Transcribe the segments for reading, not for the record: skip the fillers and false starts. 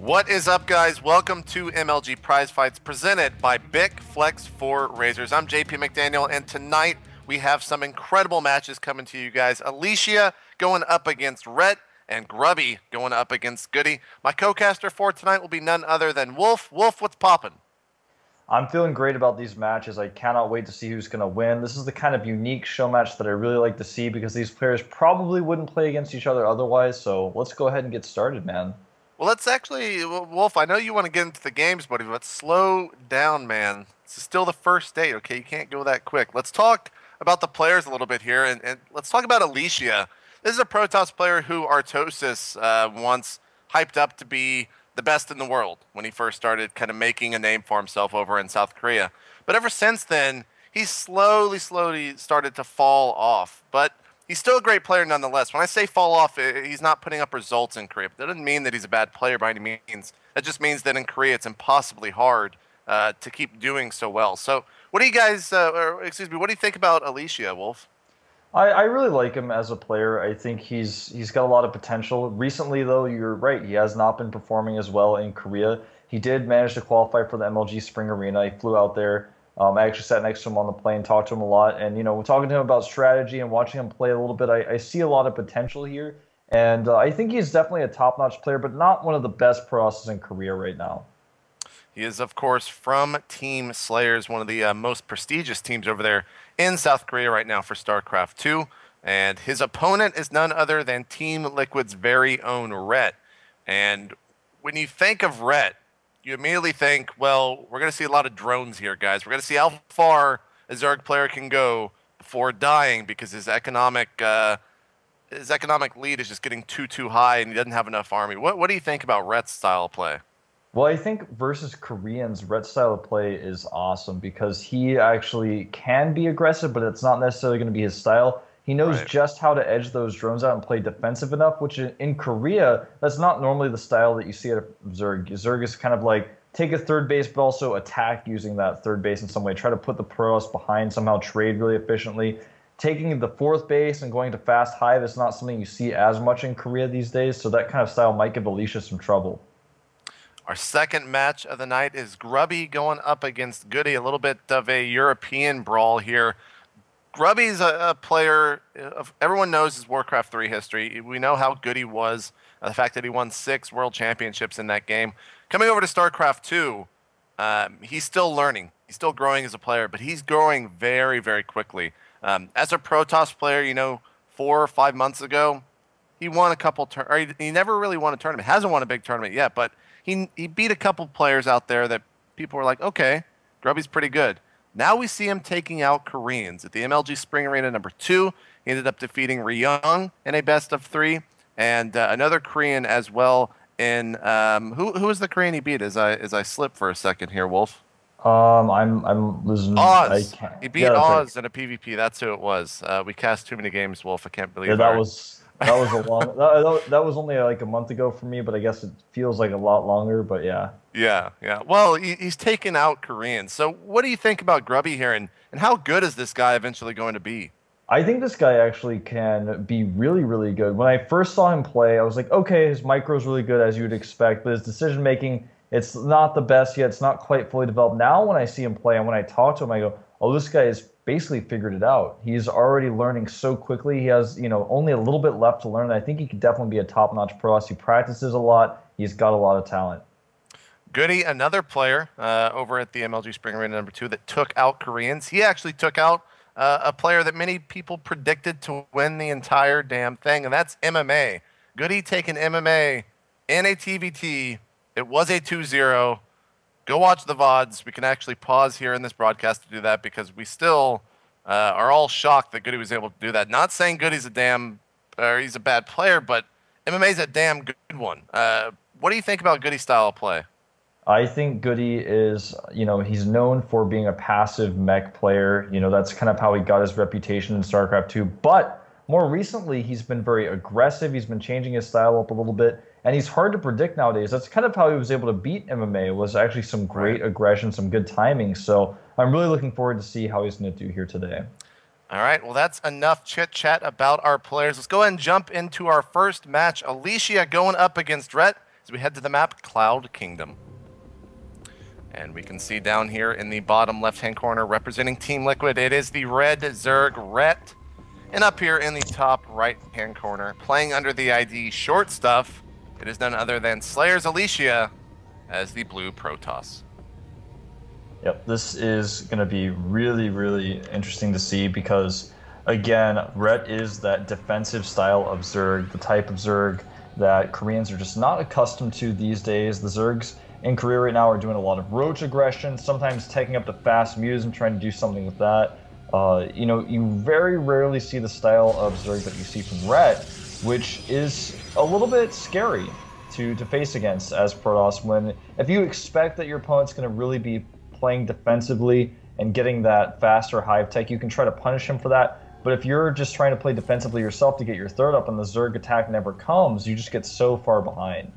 What is up, guys? Welcome to MLG Prizefights presented by BIC Flex4 Razors. I'm JP McDaniel, and tonight we have some incredible matches coming to you guys. Alicia going up against Rhett, and Grubby going up against Goody. My co-caster for tonight will be none other than Wolf. Wolf, what's poppin'? I'm feeling great about these matches. I cannot wait to see who's going to win. This is the kind of unique show match that I really like to see because these players probably wouldn't play against each other otherwise. So let's go ahead and get started, man. Well, let's actually, Wolf, I know you want to get into the games, buddy, but slow down, man. This is still the first date, okay? You can't go that quick. Let's talk about the players a little bit here, and let's talk about Alicia. This is a Protoss player who Artosis once hyped up to be the best in the world when he first started kind of making a name for himself over in South Korea. But ever since then, he's slowly started to fall off. But he's still a great player nonetheless. When I say fall off, he's not putting up results in Korea. That doesn't mean that he's a bad player by any means. That just means that in Korea it's impossibly hard to keep doing so well. So what do you guys, what do you think about Alicia, Wolf? I really like him as a player. I think he's got a lot of potential. Recently, though, you're right. He has not been performing as well in Korea. He did manage to qualify for the MLG Spring Arena. He flew out there. I actually sat next to him on the plane, talked to him a lot, and talking to him about strategy and watching him play a little bit, I see a lot of potential here, and I think he's definitely a top-notch player, but not one of the best Prosses in Korea right now. He is, of course, from Team Slayers, one of the most prestigious teams over there in South Korea right now for StarCraft 2. And his opponent is none other than Team Liquid's very own Rhett. And when you think of Rhett, you immediately think, well, we're going to see a lot of drones here, guys. We're going to see how far a Zerg player can go before dying because his economic lead is just getting too high and he doesn't have enough army. What do you think about Rhett's style of play? Well, I think versus Koreans, Rhett's style of play is awesome because he actually can be aggressive, but it's not necessarily going to be his style. He knows just how to edge those drones out and play defensive enough, which in Korea, that's not normally the style that you see at Zerg. Zerg is kind of like take a third base, but also attack using that third base in some way. Try to put the Protoss behind, somehow trade really efficiently. Taking the fourth base and going to fast hive is not something you see as much in Korea these days, so that kind of style might give Alicia some trouble. Our second match of the night is Grubby going up against Goody. A little bit of a European brawl here. Grubby's a player, everyone knows his Warcraft 3 history. We know how good he was, the fact that he won 6 world championships in that game. Coming over to StarCraft 2, he's still learning. He's still growing as a player, but he's growing very quickly. As a Protoss player, 4 or 5 months ago, he won a couple, he never really won a tournament. Hasn't won a big tournament yet, but he beat a couple players out there that people were like, okay, Grubby's pretty good. Now we see him taking out Koreans. At the MLG Spring Arena #2, he ended up defeating Ryung in a best-of-3, and another Korean as well in, who was the Korean he beat as I slip for a second here, Wolf? I'm losing. Oz. He beat Oz in a PvP. That's who it was. We cast too many games, Wolf. I can't believe that was a long. That was only like a month ago for me, but I guess it feels like a lot longer. But yeah. Yeah. Well, he's taken out Koreans. So what do you think about Grubby here, and how good is this guy eventually going to be? I think this guy actually can be really good. When I first saw him play, I was like, okay, his micro's really good as you would expect, but his decision making, it's not the best yet. It's not quite fully developed. Now when I see him play and when I talk to him, I go, oh, this guy has basically figured it out. He's already learning so quickly. He has, only a little bit left to learn. I think he could definitely be a top-notch pro. He practices a lot. He's got a lot of talent. Goody, another player over at the MLG Spring Arena #2 that took out Koreans. He actually took out a player that many people predicted to win the entire damn thing, and that's MMA. Goody taking MMA in a TVT. It was a 2-0. Go watch the VODs. We can actually pause here in this broadcast to do that because we still are all shocked that Goody was able to do that. Not saying Goody's he's a bad player, but MMA's a damn good one. What do you think about Goody's style of play? I think Goody is, he's known for being a passive mech player. That's kind of how he got his reputation in StarCraft 2. But more recently, he's been very aggressive. He's been changing his style up a little bit. And he's hard to predict nowadays. That's kind of how he was able to beat MMA, was actually some great aggression, some good timing. So I'm really looking forward to see how he's going to do here today. All right, well, that's enough chit-chat about our players. Let's go ahead and jump into our first match. Alicia going up against Rhett. as we head to the map, Cloud Kingdom. And we can see down here in the bottom left-hand corner, representing Team Liquid, it is the red Zerg Rhett. And up here in the top right-hand corner, playing under the ID Short Stuff, it is none other than Slayer's Alicia as the blue Protoss. Yep, this is going to be really, really interesting to see because, again, Rhett is that defensive style of Zerg, the type of Zerg that Koreans are just not accustomed to these days. The Zergs in Korea right now are doing a lot of roach aggression, sometimes taking up the fast muse and trying to do something with that. You know, you very rarely see the style of Zerg that you see from Rhett, which is a little bit scary to face against as Protoss. When if you expect that your opponent's going to really be playing defensively and getting that faster hive tech, you can try to punish him for that. But if you're just trying to play defensively yourself to get your third up and the Zerg attack never comes, you just get so far behind.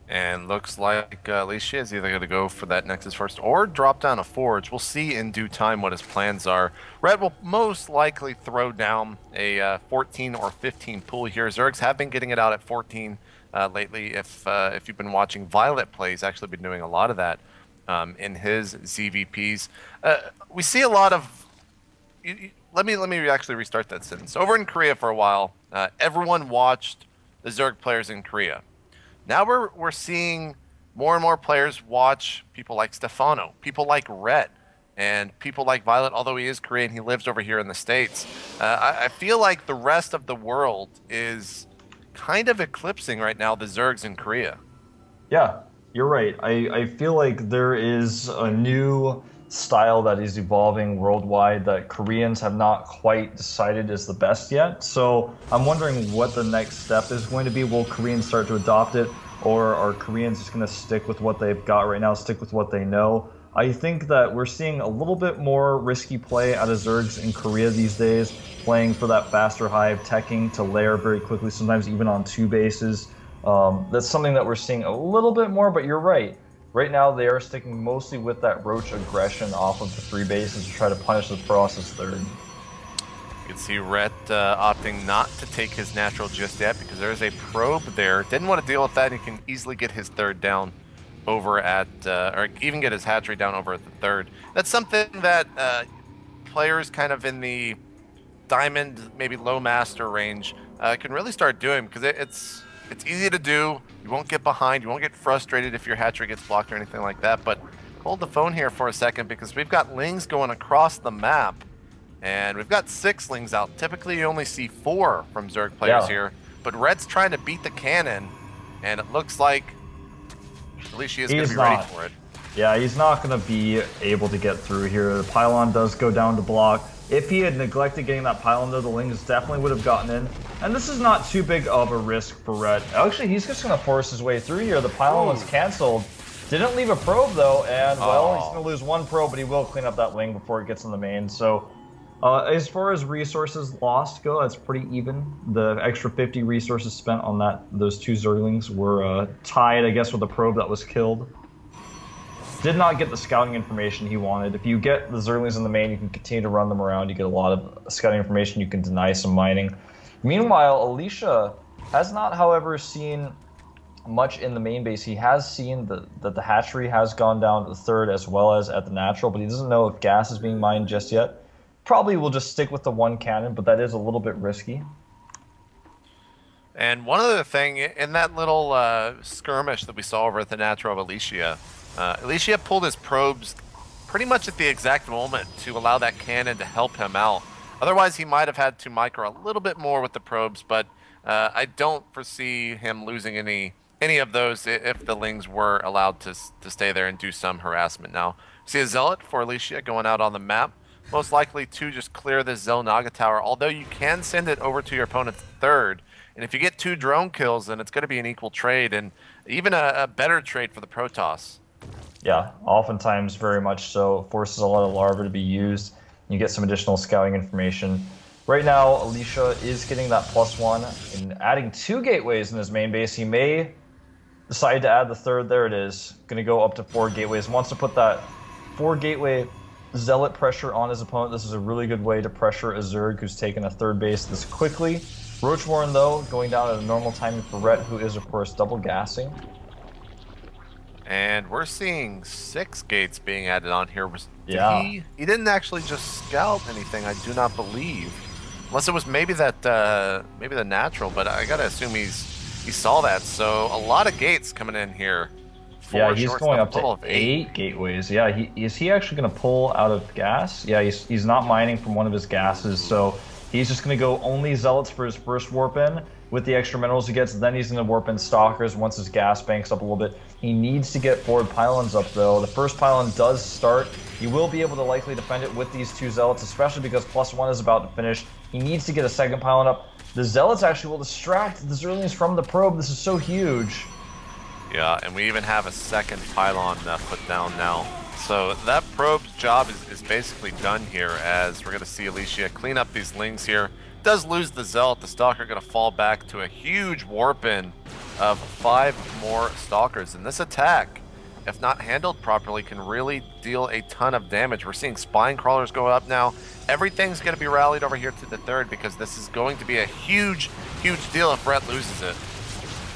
And looks like Alicia is either going to go for that Nexus first or drop down a Forge. We'll see in due time what his plans are. Red will most likely throw down a 14 or 15 pool here. Zergs have been getting it out at 14 lately. If you've been watching Violet play, he's actually been doing a lot of that in his ZVPs. We see a lot of... Let me actually restart that sentence. Over in Korea for a while, everyone watched the Zerg players in Korea. Now we're seeing more and more players watch people like Stefano, people like Rhett, and people like Violet. Although he is Korean, he lives over here in the States. I feel like the rest of the world is kind of eclipsing right now the Zergs in Korea. Yeah, you're right. I feel like there is a new style that is evolving worldwide that Koreans have not quite decided is the best yet. So I'm wondering what the next step is going to be. Will Koreans start to adopt it, or are Koreans just going to stick with what they've got right now, stick with what they know? I think that we're seeing a little bit more risky play out of Zergs in Korea these days, playing for that faster hive, teching to layer very quickly, sometimes even on 2 bases. That's something that we're seeing a little bit more, but you're right. Right now, they are sticking mostly with that roach aggression off of the 3 bases to try to punish the Protoss' third. You can see Rhett opting not to take his natural just yet because there is a probe there. Didn't want to deal with that. He can easily get his third down over at, or even get his hatchery down over at the third. That's something that players kind of in the diamond, maybe low master range can really start doing because it's easy to do. You won't get behind. You won't get frustrated if your hatchery gets blocked or anything like that. But hold the phone here for a second because we've got lings going across the map. And we've got 6 lings out. Typically, you only see 4 from Zerg players here. But Red's trying to beat the cannon. And it looks like Alicia is going to be ready for it. Yeah, he's not going to be able to get through here. The pylon does go down to block. If he had neglected getting that pylon, though, the lings definitely would have gotten in. And this is not too big of a risk for Red. Actually, he's just going to force his way through here. The pylon was canceled. Didn't leave a probe, though, and, well, he's going to lose 1 probe, but he will clean up that ling before it gets in the main. So, as far as resources lost go, that's pretty even. The extra 50 resources spent on those 2 Zerglings were tied, I guess, with the probe that was killed. Did not get the scouting information he wanted. If you get the Zerglings in the main, you can continue to run them around. You get a lot of scouting information. You can deny some mining. Meanwhile, Alicia has not, however, seen much in the main base. He has seen that the hatchery has gone down to the 3rd as well as at the natural, but he doesn't know if gas is being mined just yet. Probably will just stick with the 1 cannon, but that is a little bit risky. And one other thing, in that little skirmish that we saw over at the natural of Alicia, Alicia pulled his probes pretty much at the exact moment to allow that cannon to help him out. Otherwise, he might have had to micro a little bit more with the probes, but I don't foresee him losing any of those if the lings were allowed to stay there and do some harassment. Now, see a Zealot for Alicia going out on the map, most likely to just clear this Xel'Naga tower, although you can send it over to your opponent's 3rd. And if you get 2 drone kills, then it's going to be an equal trade, and even a better trade for the Protoss. Yeah, oftentimes very much so. It forces a lot of larvae to be used. You get some additional scouting information. Right now, Alicia is getting that +1 and adding 2 gateways in his main base. He may decide to add the 3rd. There it is. Going to go up to 4 gateways. Wants to put that 4 gateway Zealot pressure on his opponent. This is a really good way to pressure a Zerg who's taken a 3rd base this quickly. Roachborn, though, going down at a normal timing for Rhett, who is, of course, double gassing. And we're seeing 6 gates being added on here. Did Yeah. he didn't actually just scout anything, I do not believe. Unless it was maybe that maybe the natural, but I gotta assume he saw that. So a lot of gates coming in here. Yeah, he's going up to 8 gateways. Yeah, is he actually going to pull out of gas? Yeah, he's not mining from one of his gases, so he's just going to go only Zealots for his first warp in with the extra minerals he gets. Then he's going to warp in Stalkers once his gas banks up a little bit. He needs to get forward pylons up, though. The first pylon does start. He will be able to likely defend it with these 2 Zealots, especially because +1 is about to finish. He needs to get a second pylon up. The Zealots actually will distract the Zerlings from the probe. This is so huge. Yeah, and we even have a second pylon put down now. So that probe's job is basically done here, as we're going to see Alicia clean up these lings here. Does lose the Zealot. The Stalker going to fall back to a huge warp-in of 5 more Stalkers. And this attack, if not handled properly, can really deal a ton of damage. We're seeing Spine Crawlers go up now. Everything's going to be rallied over here to the 3rd, because this is going to be a huge, huge deal if Brett loses it.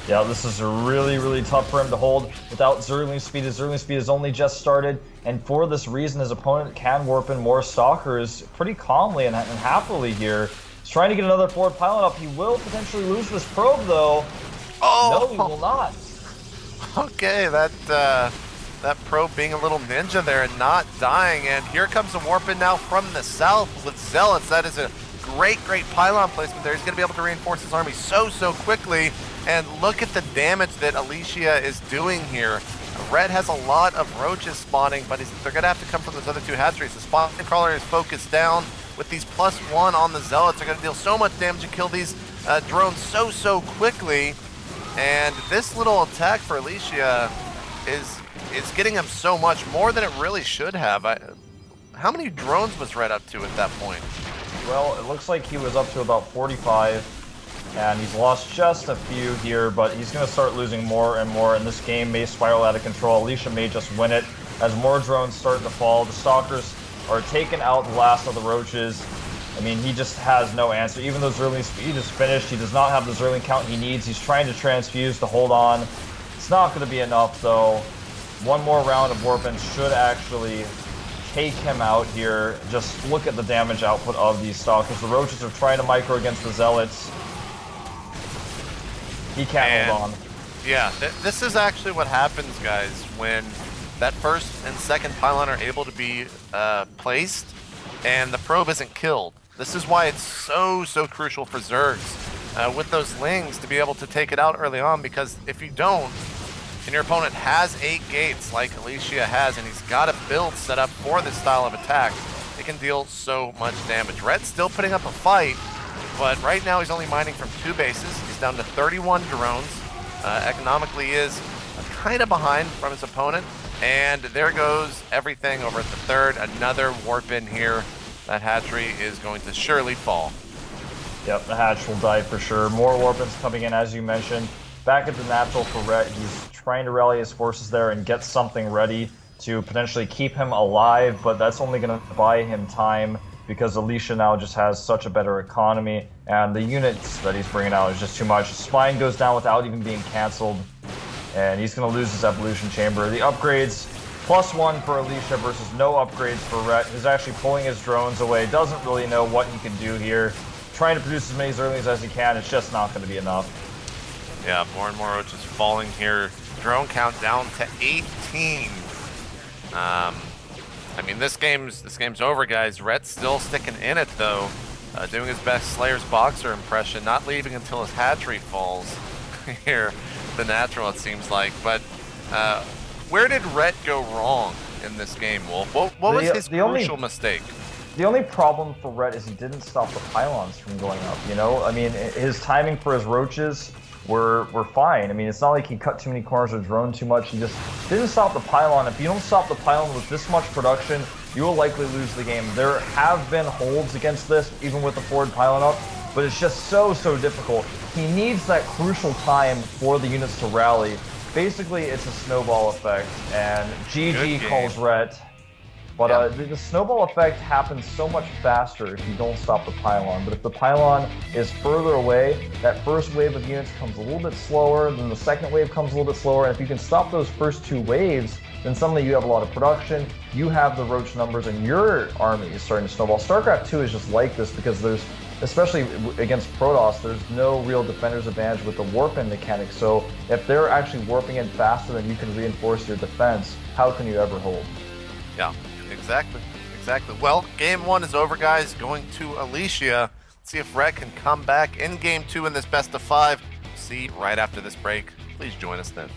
Yeah, this is really, really tough for him to hold without Zerling speed. His Zerling speed has only just started, and for this reason, his opponent can warp in more Stalkers pretty calmly and happily here. He's trying to get another forward pylon up. He will potentially lose this probe, though. Oh! No, he will not. Okay, that probe being a little ninja there and not dying, and here comes a warp in now from the south with Zealots. That is a great pylon placement there. He's going to be able to reinforce his army so quickly. And look at the damage that Alicia is doing here. Red has a lot of roaches spawning, but they're going to have to come from those other 2 hatcheries. The Spine Crawler is focused down with these +1 on the Zealots. They're going to deal so much damage and kill these drones so quickly. And this little attack for Alicia is getting him so much more than it really should have. How many drones was Red up to at that point? Well, it looks like he was up to about 45. And he's lost just a few here, but he's going to start losing more and more, and this game may spiral out of control. Alicia may just win it as more drones start to fall. The Stalkers are taking out the last of the roaches. I mean, he just has no answer. Even though Zerling speed is finished, he does not have the Zerling count he needs. He's trying to transfuse to hold on. It's not going to be enough, though. One more round of warp-in should actually take him out here. Just look at the damage output of these Stalkers. The roaches are trying to micro against the Zealots. He can't hold on. Yeah, this is actually what happens, guys, when that first and second pylon are able to be placed and the probe isn't killed. This is why it's so crucial for Zergs with those lings to be able to take it out early on, because if you don't, and your opponent has 8 gates like Alicia has, and he's got a build set up for this style of attack, it can deal so much damage. Red's still putting up a fight, but right now he's only mining from 2 bases. He's down to 31 drones. Economically is kind of behind from his opponent. And there goes everything over at the 3rd. Another warp in here. That hatchery is going to surely fall. Yep, the hatch will die for sure. More warp-ins coming in, as you mentioned. Back at the natural for Rhett, he's trying to rally his forces there and get something ready to potentially keep him alive, but that's only going to buy him time, because Alicia now just has such a better economy, and the units that he's bringing out is just too much. Spine goes down without even being cancelled, and he's going to lose his evolution chamber. The upgrades, +1 for Alicia versus no upgrades for Rhett, who's actually pulling his drones away, doesn't really know what he can do here. Trying to produce as many Zerlings as he can, it's just not going to be enough. Yeah, more and more roaches falling here. Drone count down to 18. I mean, this game's over, guys. Rhett's still sticking in it, though. Doing his best Slayer's Boxer impression, not leaving until his hatchery falls. Here, the natural, it seems like. But where did Rhett go wrong in this game, Wolf? What was his crucial mistake? The only problem for Rhett is he didn't stop the pylons from going up, you know? I mean, his timing for his roaches were fine. I mean, it's not like he cut too many corners or droned too much. He just didn't stop the pylon. If you don't stop the pylon with this much production, you will likely lose the game. There have been holds against this, even with the forward pylon up, but it's just so difficult. He needs that crucial time for the units to rally. Basically, it's a snowball effect, and GG calls Rhett. But Yeah. the snowball effect happens so much faster if you don't stop the pylon. But if the pylon is further away, that first wave of units comes a little bit slower, then the second wave comes a little bit slower. And if you can stop those first two waves, then suddenly you have a lot of production, you have the roach numbers, and your army is starting to snowball. StarCraft 2 is just like this because there's, especially against Protoss, there's no real defender's advantage with the warp-in mechanic. So if they're actually warping in faster than you can reinforce your defense, how can you ever hold? Yeah. Exactly. Exactly. Well, game 1 is over, guys. Going to Alicia. See if Rhett can come back in game 2 in this best of 5. See right after this break. Please join us then.